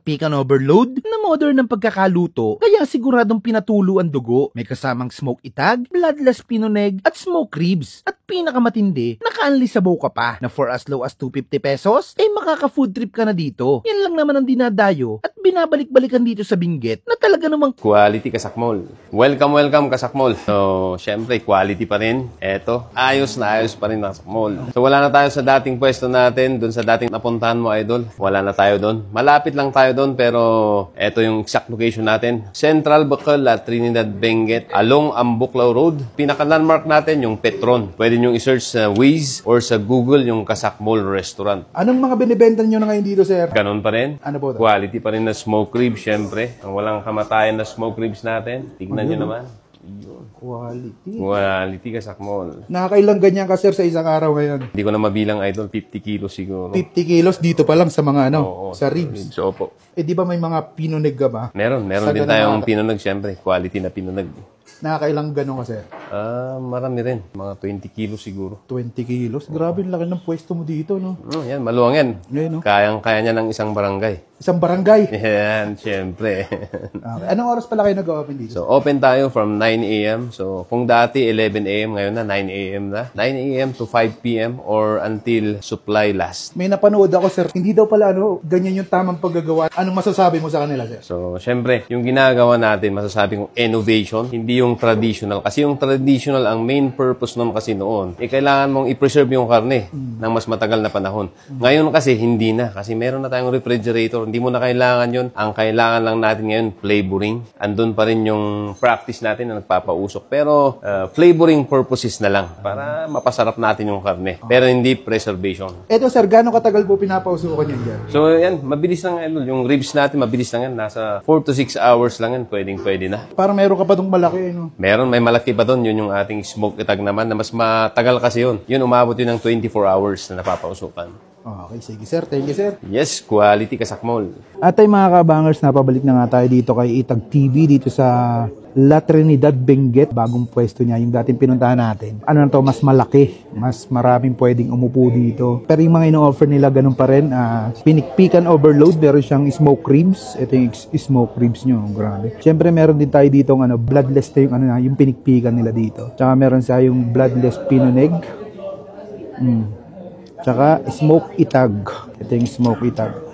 Pikan overload na modern ng pagkakaluto, kaya siguradong pinatulo ang dugo. May kasamang smoke itag, bloodless pinoneg at smoke ribs. At pinakamatindi, naka-unli sabaw ka pa na for as low as 250 pesos, makaka-food trip ka na dito. Yan lang naman ang dinadayo at binabalik-balikan dito sa Benguet na talaga namang quality Kasakmol. Welcome Kasakmol. So, syempre, quality pa rin. Eto, ayos na ayos pa rin Kasakmol. So, wala na tayo sa dating pwesto natin, dun sa dating napuntahan mo, idol. Wala na tayo dun. Malapit lang tayo doon, pero eto yung exact location natin. Central Bacal at Trinidad Benguet along Ambuklaw Road. Pinaka-landmark natin yung Petron. Pwede nyo i-search sa Waze or sa Google yung Kasakmol Restaurant. Anong mga binibenta nyo na ngayon dito, sir? Ganon pa rin. Ano po? Quality pa rin na smoke ribs, syempre. Ang walang kamatayan na smoke ribs natin. Tignan nyo naman. Yun. Quality Kasakmol. Nakakailang ganyan ka, sir, sa isang araw ngayon? Hindi ko na mabilang, idol. 50 kilos siguro. 50 kilos dito pa lang sa mga sa ribs. Opo. Di ba may mga pinoneg ka ba? Meron din tayong pinoneg, syempre. Quality na pinoneg. Nakakailang gano'n ka, sir? Marami rin. Mga 20 kilos siguro. 20 kilos? Grabe, laki ng pwesto mo dito, no? Yan, maluwang yan. No? Kayang-kaya niya ng isang barangay. Isang barangay? Yan, syempre. Okay. Anong oras pala kayo nag-open dito? So, open tayo from 9 a.m. So, kung dati 11 a.m., ngayon na 9 a.m. na. 9 a.m. to 5 p.m. or until supply last. May napanood ako, sir. Hindi daw pala, ganyan yung tamang paggagawa. Anong masasabi mo sa kanila, sir? So, syempre, yung ginagawa natin, masasabi kong innovation, hindi yung traditional. Kasi yung traditional, ang main purpose nun kasi noon, kailangan mong i-preserve yung karne ng mas matagal na panahon. Ngayon kasi, hindi na. Kasi meron na tayong refrigerator. Hindi mo na kailangan yun. Ang kailangan lang natin ngayon, flavoring. Andun pa rin yung practice natin na nagpapausok. Pero, flavoring purposes na lang para mapasarap natin yung karne. Pero hindi preservation. Eto, sir, gano'ng katagal po pinapausukan yun dyan? So, yan, mabilis lang yan. Yung ribs natin, mabilis lang yan. Nasa 4 to 6 hours lang yan. Pwede na. Parang meron ka pa dong malaki, no? Meron, may malaki pa doon. Yun yung ating smoke itag naman na mas matagal kasi yun. Yun, umabot yun ng 24 hours na napapausukan. Okay, sige, sir. Thank you, sir. Yes, quality Kasakmol. At ay mga kabangers, napabalik na nga tayo dito kay Itag TV dito sa La Trinidad Benguet. Bagong pwesto niya, yung dating pinuntahan natin. Ano na to, mas malaki. Mas maraming pwedeng umupo dito. Pero yung mga ino-offer nila, ganun pa rin. Pinikpikan overload, meron siyang smoke ribs. Ito yung smoke ribs nyo, grabe. Siyempre, meron din tayo dito bloodless na yung pinikpikan nila dito. Tsaka meron siya yung bloodless pinoneg. Tsaka smoke itag. Ito yung smoke itag.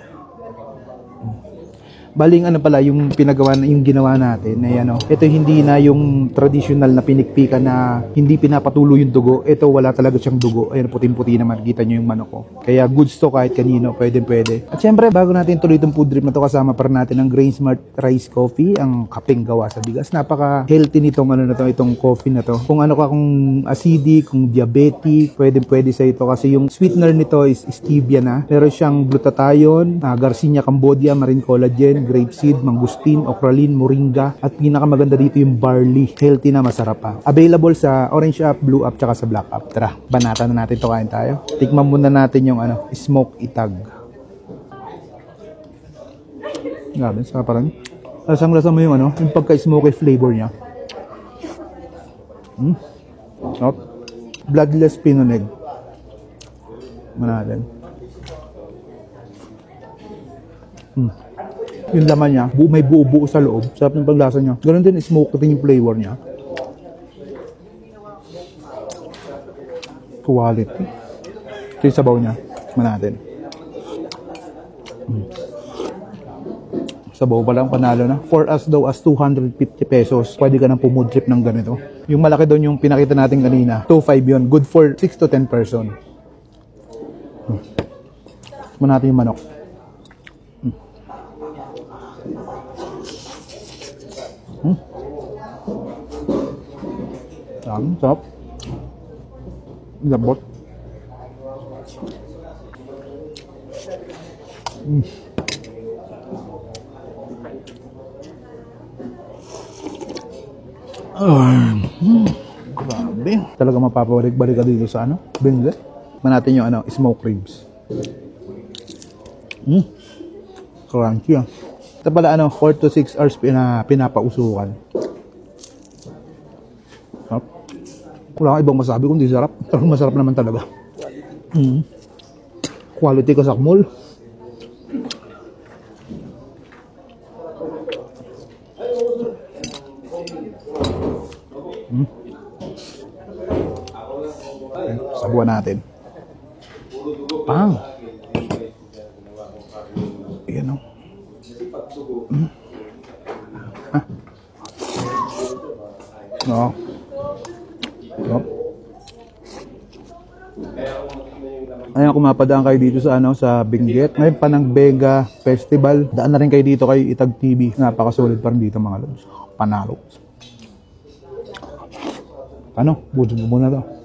Baling pala yung ginawa natin ay ito hindi na yung traditional na pinikpikan na hindi pinapatulo yung dugo. Ito wala talaga siyang dugo. Ayun, puting-puti naman, kita nyo yung manok ko. Kaya goods to kahit kanino, pwede. At syempre, bago natin tuloy itong food trip na to, kasama pa rin natin ang Grain Smart Rice Coffee, ang kapeng gawa sa bigas. Napaka-healthy nitong itong coffee na to. Kung kung acidic, kung diabetic, pwede sa ito kasi yung sweetener nito is stevia na. Meron siyang glutathione, Garcinia Cambodia, marine collagen, grapeseed, mangustin, okralin, moringa, at pinakamaganda dito yung barley. Healthy na, masarap pa. Available sa orange app, blue app, tsaka sa black app. Tara, banata na natin ito, kain tayo. Tikman muna natin yung smoke itag. Grabe, saka parang lasang-lasa mo yung yung pagka-smoky flavor niya. Bloodless pinoneg. Manatin. Yung laman niya, may buo-buo sa loob. Sarap ng paglasa niya. Ganun din, smoke din yung flavor niya. Quality. Ito yung sabaw niya. Tikman natin. Sabaw pa lang, panalo na. For us daw as 250 pesos, pwede ka nang pumood trip ng ganito. Yung malaki doon yung pinakita natin kanina. 2.5 yun. Good for 6 to 10 person. Tikman natin yung manok. Sarap. Labot. Grabe. Talaga mapapabalik-balik ka dito sa Benguet. Manatin yung smoke ribs. Crunchy. Ito pala 4 to 6 hours pinapausukan. Wala kang ibang masabi kung di sarap. Pero masarap naman talaga. Quality Kasakmol. Sabuan natin. Pang. Ayan o. Oo. Ayan, kung mapadaan kayo dito sa sa Benguet. Ngayon pa ng Benga Festival. Daan na rin kayo dito kay Itag TV. Napakasolid pa rin dito mga lods. Panalo. Ano? Budod mo muna to.